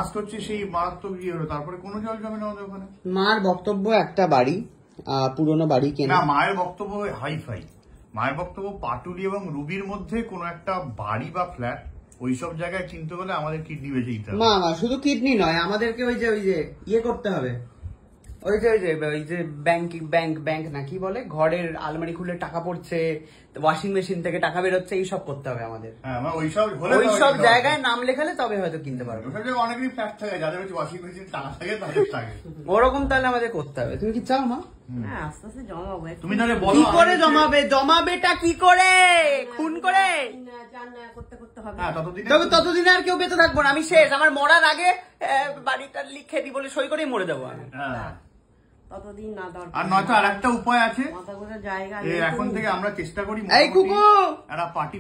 Last হচ্ছে সেই মারাত্মক ইয়ে হলো, তারপরে কোনো জল জমে না আমাদের ওখানে। মার বক্তব্য একটা বাড়ি, পুরোনো বাড়ি কেনা। মায়ের বক্তব্য হাইফাই, মায়ের বক্তব্য পাটুলি এবং রুবির মধ্যে কোনো একটা বাড়ি বা ফ্ল্যাট ওইসব জায়গায় কিনতে গেলে আমাদের কিডনি বেঁচে দিতে হবে। মা শুধু কিডনি নয়, আমাদেরকে ওই যে ইয়ে করতে হবে, ওই যে ব্যাংক না কি বলে, ঘরের আলমারি খুলে টাকা পড়ছে, ওয়াশিং মেশিন থেকে টাকা বেরোচ্ছে, এইসব করতে হবে আমাদের। ওইসব জায়গায় নাম লেখালে তবে হয়তো কিনতে পারবো। অনেকেরই ফ্ল্যাট থাকে, যাদের ওয়াশিং মেশিন টাকা থাকে তাদের থাকে, ওরকম তাহলে আমাদের করতে হবে। তুমি কি চাও মা? আস্তে আস্তে জমাবো। তুমি তাহলে বলো কি করে জমাবেটা কি করে? খুন করে করতে করতে হবে। ততদিনে আর কেউ বেঁচে থাকবো না, আমি শেষ। আমার মরার আগে বাড়িটা লিখে দি বলে সই করেই মরে যাবো আমি। ততদিন না দরকার। আর নয়তো আর একটা উপায় আছে, মাথা গোজা জায়গা এখন থেকে আমরা চেষ্টা করি এই কুকু একটা পার্টি,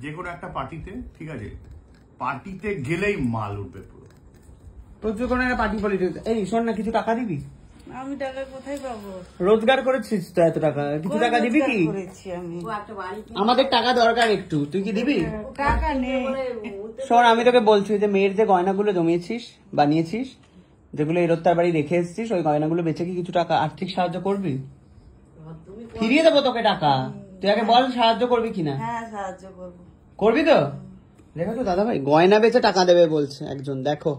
যে কোনো একটা পার্টিতে, ঠিক আছে, পার্টিতে গেলেই মাল উঠবে পুরো। প্রচুর কোনো একটা পার্টি পলিটিক্স। এই শোন না, কিছু টাকা দিবি? আমি টাকা কোথায় পাবো? রোজগার করেছিস তো এত টাকা, কিছু টাকা দিবি কি? আমাদের টাকা দরকার একটু, তুই কি দিবি? টাকা নেই। শোন, আমি তোকে বলছি যে মেয়ের যে গয়নাগুলো জমিয়েছিস, বানিয়েছিস, যেগুলো এরোত্তার বাড়ি রেখে এসেছিস, ওই গয়নাগুলো বেচে কি কিছু টাকা আর্থিক সাহায্য করবি? ফিরিয়ে দেবো তোকে টাকা, তুই আগে বল সাহায্য করবি কিনা। হ্যাঁ সাহায্য করবো। করবি তো? দেখো তো দাদা ভাই, গয়না বেচে টাকা দেবে বলছে একজন, দেখো।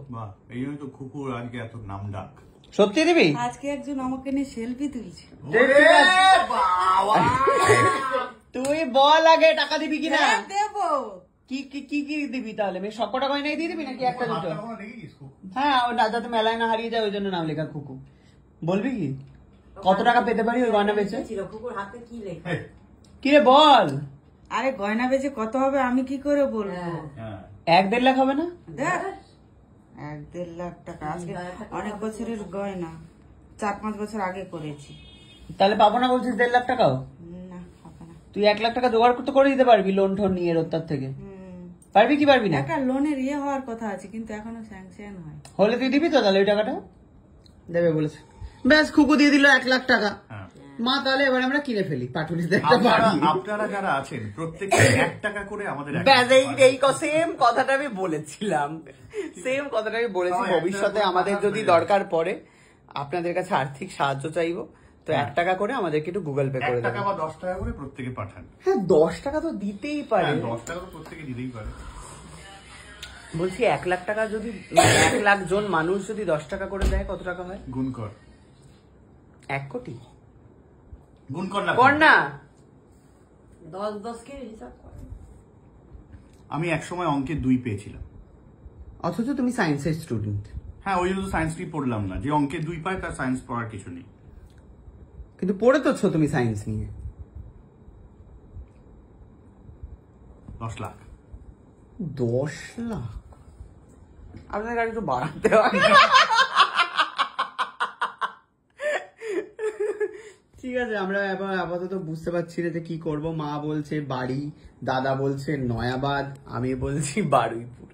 এই জন্য তো কুকুর আজকে এত নাম ডাক। সত্যি দিবি? আজকে একজন আমাকে নিয়ে সেলফি তুলছে। তুই বল আগে টাকা দিবি কিনা। দেবো। কি কি কি কি দিবি তাহলে? মেয়ে সবকটা গয়নাই দিয়ে দিবি নাকি একটা দুটো? হ্যাঁ, যাতে মেলায় না হারিয়ে যায় ওই জন্য নাম লেখা কুকু। বলবি কি কত টাকা পেতে পারি ওই গয়না বেচে? কুকুর হাতে কি লেখা? কি রে বল। আরে গয়না বেচে কত হবে আমি কি করে বলবো? 1-1.5 লাখ হবে না? 1-1.5 লাখ টাকা আজকে অনেক বছরের গয়না, 4-5 বছর আগে করেছি। তাহলে পাবো না বলছিস 1.5 লাখ টাকাও? না হবে না। তুই 1 লাখ টাকা জোগাড় করতে করে দিতে পারবি লোন টোন নিয়ে রোত্তার থেকে? পারবি কি পারবি না? একটা লোনের ইয়ে হওয়ার কথা আছে কিন্তু এখনো স্যাংশন হয়। হলে তুই দিবি তো তাহলে ওই টাকাটা? দেবে বলেছে। ব্যাস, খুকু দিয়ে দিল 1 লাখ টাকা। মা তাহলে এবার আমরা কিনে ফেলি পাটুলিতে একটা বাড়ি। আপনারা যারা আছেন প্রত্যেকে 1 টাকা করে আমাদের। এই সেম কথাটা আমি বলেছিলাম, ভবিষ্যতে আমাদের যদি দরকার পড়ে, আপনাদের কাছে আর্থিক সাহায্য চাইবো, তো 1 টাকা করে আমাদেরকে একটু গুগল পে করে দেবেন। 1 টাকা বা 10 টাকা করে প্রত্যেকে পাঠান। হ্যাঁ, 10 টাকা তো দিতেই পারে। 10 টাকা তো প্রত্যেকে দিতেই পারে। বলছি 1 লাখ টাকা যদি 1 লাখ জন মানুষ যদি 10 টাকা করে দেয় কত টাকা হয়? গুণ কর। 1 কোটি গুণ কর না। 10 কে হিসাব কর। আমি একসময় অঙ্কে 2 পেয়েছিলাম। অথচ তুমি সায়েন্সের স্টুডেন্ট। হ্যাঁ, ওই জন্য তো সায়েন্স নিয়ে পড়লাম না। যে অঙ্কে 2 পায় তার সায়েন্স পড়ার কিছু নেই। কিন্তু পড়ে তো তুমি সায়েন্স নিয়ে। 10 লাখ। 10 লাখ আপনার গাড়ি একটু বাড়াতে হয়। ঠিক আছে, আমরা এবার আপাতত বুঝতে পারছি না যে কি করব। মা বলছে বাড়ি, দাদা বলছে নয়াবাদ, আমি বলছি বারুইপুর।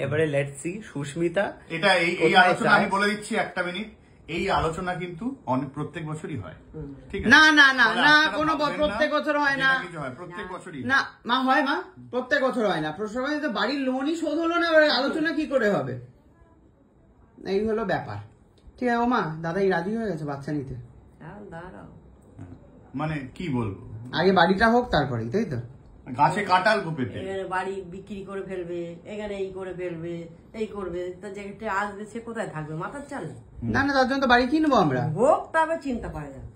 এবারে লেটস সি সুস্মিতা। এটা এই আলোচনা আমি বলে দিচ্ছি 1 মিনিট। এই আলোচনা কিন্তু অনেক প্রত্যেক বছরই হয়, ঠিক আছে? না না না না, কোনো প্রত্যেক বছর হয় না। প্রত্যেক বছরই না মা, হয় মা, প্রত্যেক বছর হয় না। প্রসবাই তো বাড়ির লোনই শোধ হলো না, এবারে আলোচনা কি করে হবে? এই হলো ব্যাপার। ঠিক আছে ও মা, দাদাই রাজি হয়ে গেছে বাচ্চা নিতে। মানে কি বলবো, আগে বাড়িটা হোক তারপরেই, তাই তো? গাছে কাঁঠাল পেতে এখানে বাড়ি বিক্রি করে ফেলবে, এখানে এই করে ফেলবে, এই করবে, তো যেটা আসবে সে কোথায় থাকবে? মাথার চাল না না, তার জন্য তো বাড়ি কিনবো আমরা। হোক, তবে চিন্তা করা যাবে।